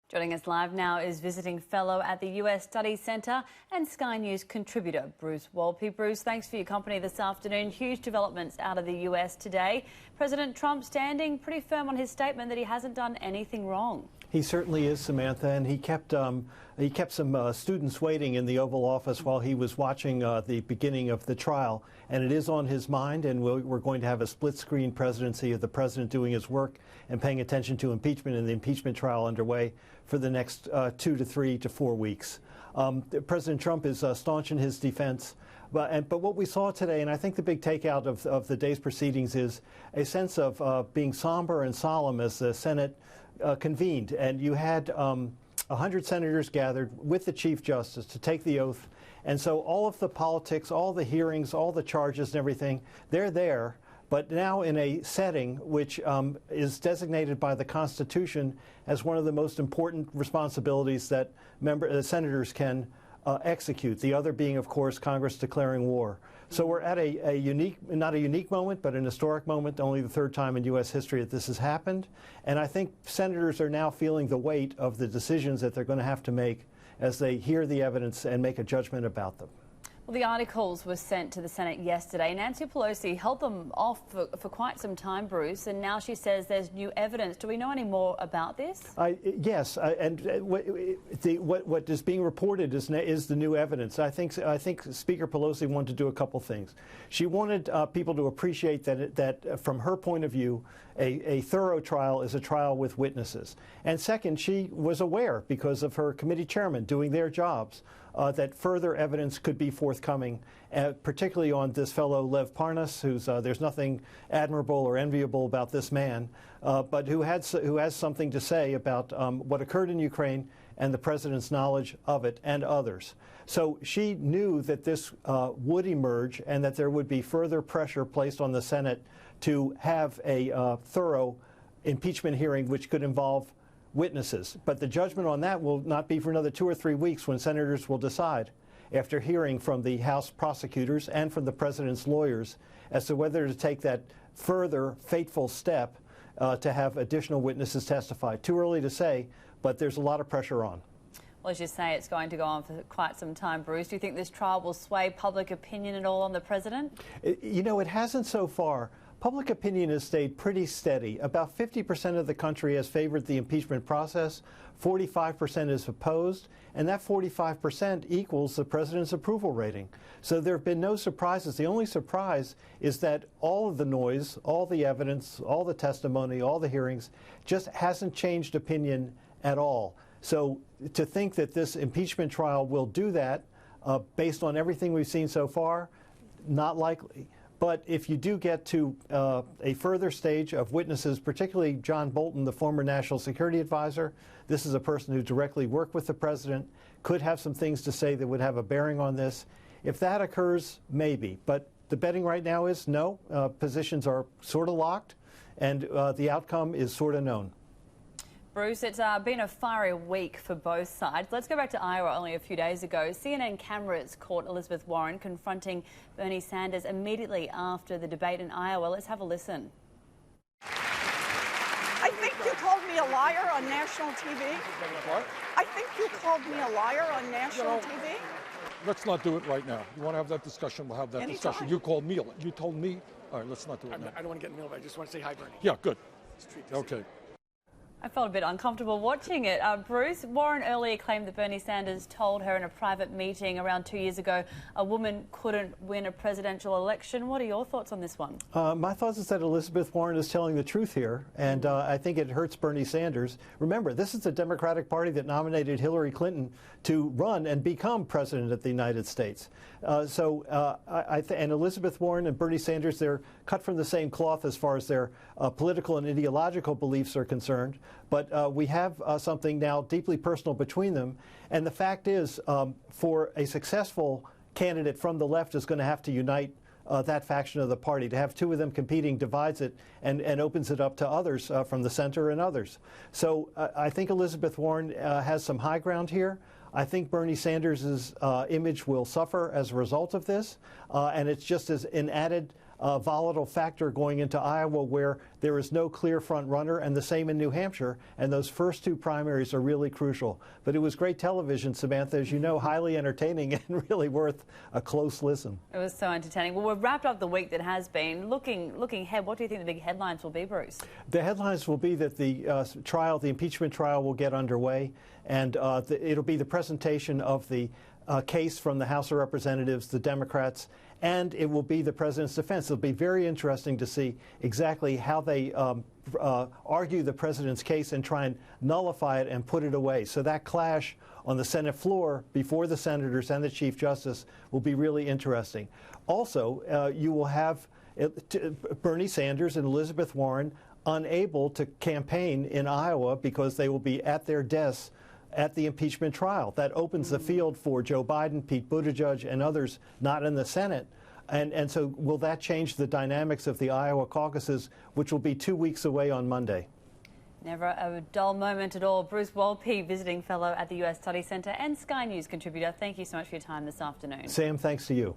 Joining us live now is visiting fellow at the US Studies Centre and Sky News contributor Bruce Wolpe. Bruce, thanks for your company this afternoon. Huge developments out of the US today. President Trump standing pretty firm on his statement that he hasn't done anything wrong. He certainly is, Samantha, and he kept some students waiting in the Oval Office while he was watching the beginning of the trial. And it is on his mind, and we're going to have a split-screen presidency of the president doing his work and paying attention to impeachment and the impeachment trial underway for the next 2 to 3 to 4 weeks. President Trump is staunch in his defense. But what we saw today, and I think the big takeout of the day's proceedings, is a sense of being somber and solemn as the Senate convened. And you had 100 senators gathered with the Chief Justice to take the oath. And so all of the politics, all the hearings, all the charges and everything, they're there, but now in a setting which is designated by the Constitution as one of the most important responsibilities that senators can execute, the other being, of course, Congress declaring war. So we're at a unique, not a unique moment, but an historic moment, only the third time in U.S. history that this has happened. And I think senators are now feeling the weight of the decisions that they're going to have to make as they hear the evidence and make a judgment about them. Well, the articles were sent to the Senate yesterday. Nancy Pelosi held them off for quite some time, Bruce, and now she says there's new evidence. Do we know any more about this? Yes, and what is being reported is the new evidence. I think Speaker Pelosi wanted to do a couple things. She wanted people to appreciate that from her point of view, a thorough trial is a trial with witnesses. And second, she was aware, because of her committee chairmen doing their jobs, that further evidence could be forthcoming, particularly on this fellow Lev Parnas, who's there's nothing admirable or enviable about this man, but who has something to say about what occurred in Ukraine and the president's knowledge of it and others. So she knew that this would emerge and that there would be further pressure placed on the Senate to have a thorough impeachment hearing, which could involve witnesses. But the judgment on that will not be for another 2 or 3 weeks, when senators will decide, after hearing from the House prosecutors and from the president's lawyers, as to whether to take that further fateful step to have additional witnesses testify. Too early to say, but there's a lot of pressure on. Well, as you say, it's going to go on for quite some time, Bruce. Do you think this trial will sway public opinion at all on the president? You know, it hasn't so far. Public opinion has stayed pretty steady. About 50% of the country has favored the impeachment process, 45% is opposed, and that 45% equals the president's approval rating. So there have been no surprises. The only surprise is that all of the noise, all the evidence, all the testimony, all the hearings just hasn't changed opinion at all. So to think that this impeachment trial will do that, based on everything we've seen so far, not likely. But if you do get to a further stage of witnesses, particularly John Bolton, the former national security advisor, this is a person who directly worked with the president, could have some things to say that would have a bearing on this. If that occurs, maybe. But the betting right now is no. Positions are sort of locked, and the outcome is sort of known. Bruce, it's been a fiery week for both sides. Let's go back to Iowa only a few days ago. CNN cameras caught Elizabeth Warren confronting Bernie Sanders immediately after the debate in Iowa. Let's have a listen. I think you called me a liar on national TV. What? I think you called me a liar on national TV. Let's not do it right now. You want to have that discussion, we'll have that discussion. You called me. You told me. All right, let's not do it now. I don't want to get in the middle of it. I just want to say hi, Bernie. Yeah, good. Okay. I felt a bit uncomfortable watching it. Bruce, Warren earlier claimed that Bernie Sanders told her in a private meeting around 2 years ago a woman couldn't win a presidential election. What are your thoughts on this one? My thoughts is that Elizabeth Warren is telling the truth here, and I think it hurts Bernie Sanders. Remember, this is the Democratic Party that nominated Hillary Clinton to run and become president of the United States. And Elizabeth Warren and Bernie Sanders, they're cut from the same cloth as far as their political and ideological beliefs are concerned. But we have something now deeply personal between them. And the fact is, for a successful candidate from the left is going to have to unite that faction of the party. To have two of them competing divides it and opens it up to others from the center and others. So I think Elizabeth Warren has some high ground here. I think Bernie Sanders' image will suffer as a result of this. And it's just as an added volatile factor going into Iowa where there is no clear front runner, and the same in New Hampshire. And those first two primaries are really crucial. But it was great television, Samantha, as you know, highly entertaining and really worth a close listen. It was so entertaining. Well, we've wrapped up the week that has been. Looking ahead, what do you think the big headlines will be, Bruce? The headlines will be that the the impeachment trial will get underway, and it'll be the presentation of the case from the House of Representatives, the Democrats, and it will be the president's defense. It'll be very interesting to see exactly how they argue the president's case and try and nullify it and put it away. So that clash on the Senate floor before the senators and the Chief Justice will be really interesting. Also, you will have Bernie Sanders and Elizabeth Warren unable to campaign in Iowa because they will be at their desks at the impeachment trial. That opens the field for Joe Biden, Pete Buttigieg, and others not in the Senate. And so will that change the dynamics of the Iowa caucuses, which will be 2 weeks away on Monday? Never a dull moment at all. Bruce Wolpe, visiting fellow at the U.S. Study Center and Sky News contributor. Thank you so much for your time this afternoon. Sam, thanks to you.